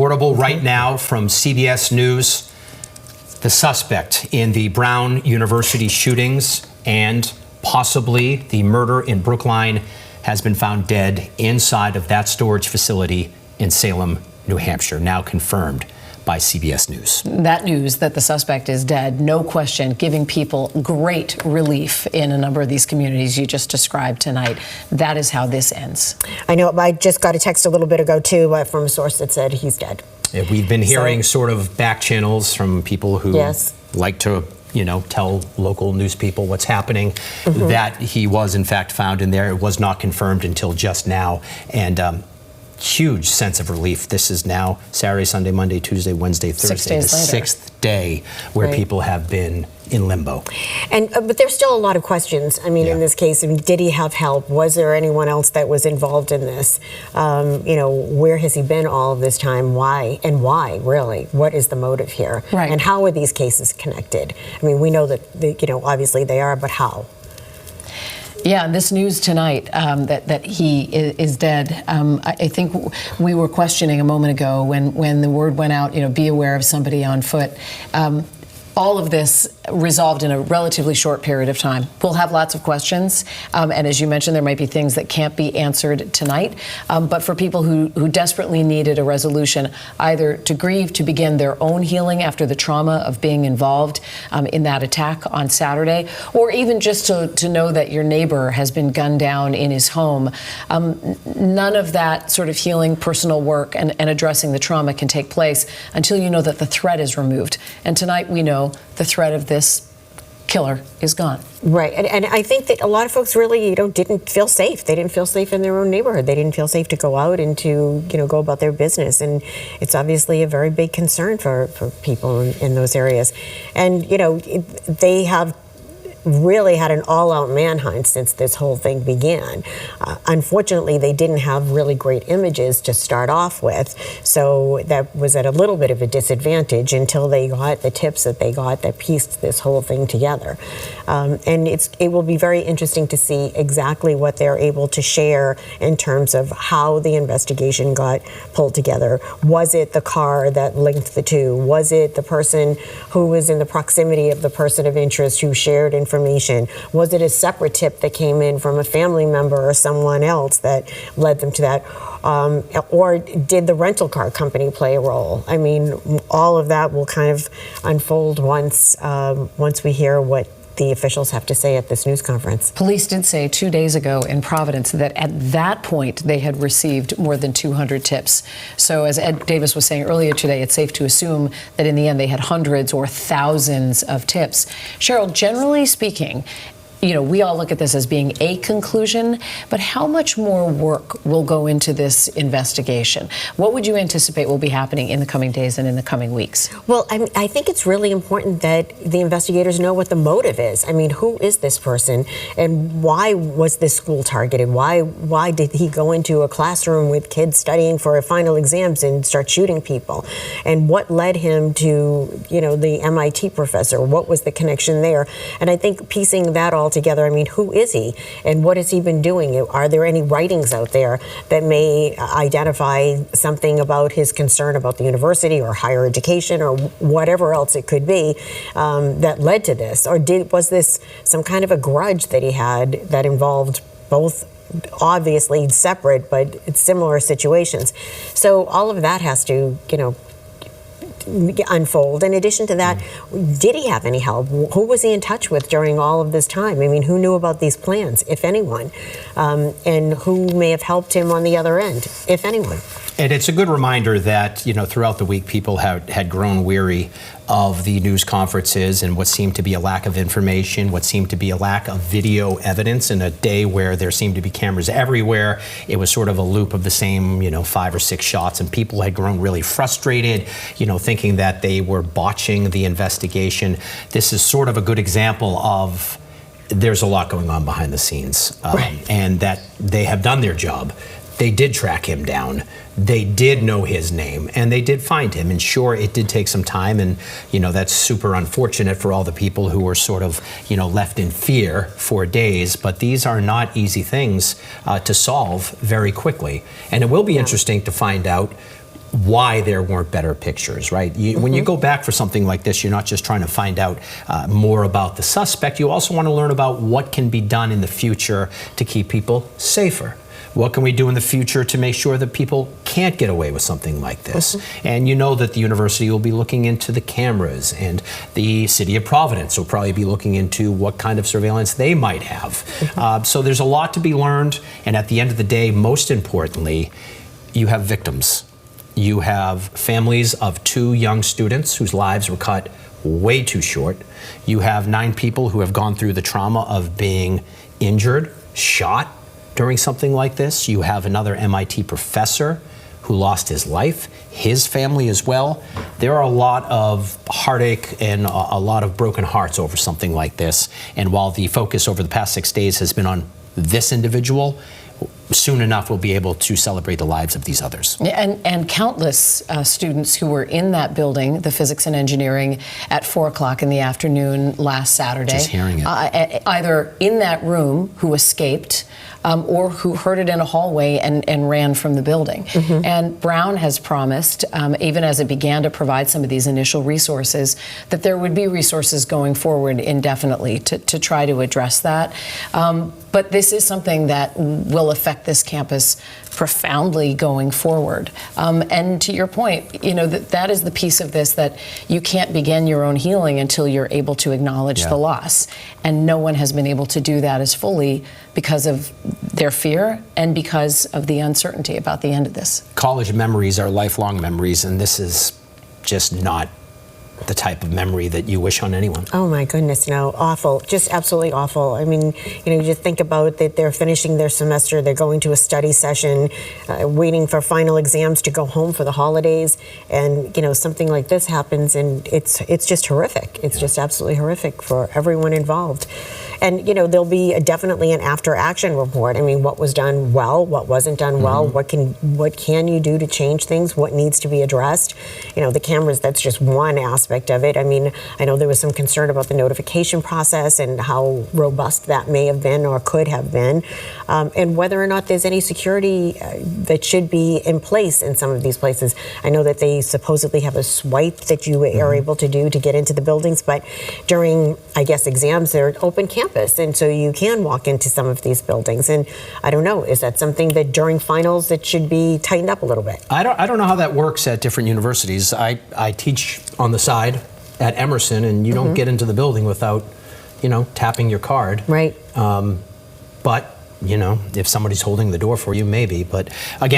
reportable right now from CBS News. The suspect in the Brown University shootings and possibly the murder in Brookline has been found dead inside of that storage facility in Salem, New Hampshire, now confirmed by CBS News. That news that the suspect is dead, no question, giving people great relief in a number of these communities you just described tonight. That is how this ends. I know. I just got a text a little bit ago, too, from a source that said he's dead. Yeah, we've been hearing sort of back channels from people who like to, tell local news people what's happening, that he was, in fact, found in there. It was not confirmed until just now. And huge sense of relief. This is now Saturday, Sunday, Monday, Tuesday, Wednesday, Thursday, the sixth day where people have been in limbo. And but there's still a lot of questions. I mean, in this case, did he have help? Was there anyone else that was involved in this? Where has he been all of this time? Why? And why, really? What is the motive here? Right. And how are these cases connected? I mean, we know that, obviously they are, but how? Yeah, this news tonight that he is dead. I think we were questioning a moment ago when the word went out, be aware of somebody on foot. All of this resolved in a relatively short period of time. We'll have lots of questions, and as you mentioned, there might be things that can't be answered tonight, but for people who desperately needed a resolution, either to grieve, to begin their own healing after the trauma of being involved in that attack on Saturday, or even just to know that your neighbor has been gunned down in his home, none of that sort of healing, personal work, and addressing the trauma can take place until you know that the threat is removed. And tonight we know the threat of this killer is gone. Right, and I think that a lot of folks really, didn't feel safe. They didn't feel safe in their own neighborhood. They didn't feel safe to go out and to, go about their business. And it's obviously a very big concern for people in those areas. And, they have really had an all-out manhunt since this whole thing began. Unfortunately, they didn't have really great images to start off with, so that was at a little bit of a disadvantage until they got the tips that they got that pieced this whole thing together. And it will be very interesting to see exactly what they're able to share in terms of how the investigation got pulled together. Was it the car that linked the two? Was it the person who was in the proximity of the person of interest who shared information? Was it a separate tip that came in from a family member or someone else that led them to that? Or did the rental car company play a role? I mean, all of that will kind of unfold once we hear what the officials have to say at this news conference. Police did say 2 days ago in Providence that at that point they had received more than 200 tips. So as Ed Davis was saying earlier today, it's safe to assume that in the end they had hundreds or thousands of tips. Cheryl, generally speaking, we all look at this as being a conclusion, but how much more work will go into this investigation? What would you anticipate will be happening in the coming days and in the coming weeks? Well, I think it's really important that the investigators know what the motive is. I mean, who is this person and why was this school targeted? Why did he go into a classroom with kids studying for final exams and start shooting people? And what led him to, the MIT professor? What was the connection there? And I think piecing that all together, I mean, who is he and what has he been doing? Are there any writings out there that may identify something about his concern about the university or higher education or whatever else it could be that led to this? Or was this some kind of a grudge that he had that involved both obviously separate but similar situations? So all of that has to, unfold. In addition to that, did he have any help? Who was he in touch with during all of this time? I mean, who knew about these plans, if anyone? And who may have helped him on the other end, if anyone? And it's a good reminder that, throughout the week, people had grown weary of the news conferences and what seemed to be a lack of information, what seemed to be a lack of video evidence in a day where there seemed to be cameras everywhere. It was sort of a loop of the same, 5 or 6 shots, and people had grown really frustrated, thinking that they were botching the investigation. This is sort of a good example of there's a lot going on behind the scenes, and that they have done their job. They did track him down. They did know his name, and they did find him. And sure, it did take some time, and that's super unfortunate for all the people who were sort of left in fear for days. But these are not easy things to solve very quickly. And it will be interesting to find out why there weren't better pictures, right? When you go back for something like this, you're not just trying to find out more about the suspect. You also want to learn about what can be done in the future to keep people safer. What can we do in the future to make sure that people can't get away with something like this? And you know that the university will be looking into the cameras, and the city of Providence will probably be looking into what kind of surveillance they might have. So there's a lot to be learned, and at the end of the day, most importantly, you have victims. You have families of 2 young students whose lives were cut way too short. You have 9 people who have gone through the trauma of being injured, shot during something like this. You have another MIT professor who lost his life, his family as well. There are a lot of heartache and a lot of broken hearts over something like this. And while the focus over the past 6 days has been on this individual, soon enough we'll be able to celebrate the lives of these others. And countless students who were in that building, the physics and engineering, at 4 o'clock in the afternoon last Saturday. Just hearing it. Either in that room who escaped or who heard it in a hallway and ran from the building. And Brown has promised, even as it began to provide some of these initial resources, that there would be resources going forward indefinitely to try to address that. But this is something that will affect this campus profoundly going forward. And to your point, you know, that is the piece of this that you can't begin your own healing until you're able to acknowledge the loss. And no one has been able to do that as fully because of their fear and because of the uncertainty about the end of this. College memories are lifelong memories, and this is just not the type of memory that you wish on anyone. Oh my goodness, no, awful, just absolutely awful. I mean, you know, you just think about that they're finishing their semester, they're going to a study session, waiting for final exams to go home for the holidays, and you know, something like this happens, and it's just horrific. It's just absolutely horrific for everyone involved. And you know, there'll be definitely an after action report. I mean, what was done well, what wasn't done well, what can you do to change things, what needs to be addressed. You know, the cameras, that's just one aspect of it. I mean, I know there was some concern about the notification process and how robust that may have been or could have been, and whether or not there's any security that should be in place in some of these places. I know that they supposedly have a swipe that you are able to do to get into the buildings, but during, I guess, exams, they're open campus, and so you can walk into some of these buildings. And I don't know, is that something that during finals that should be tightened up a little bit? I don't know how that works at different universities. I teach on the side at Emerson, and you don't get into the building without, you know, tapping your card. Right. But, you know, if somebody's holding the door for you, maybe. But again,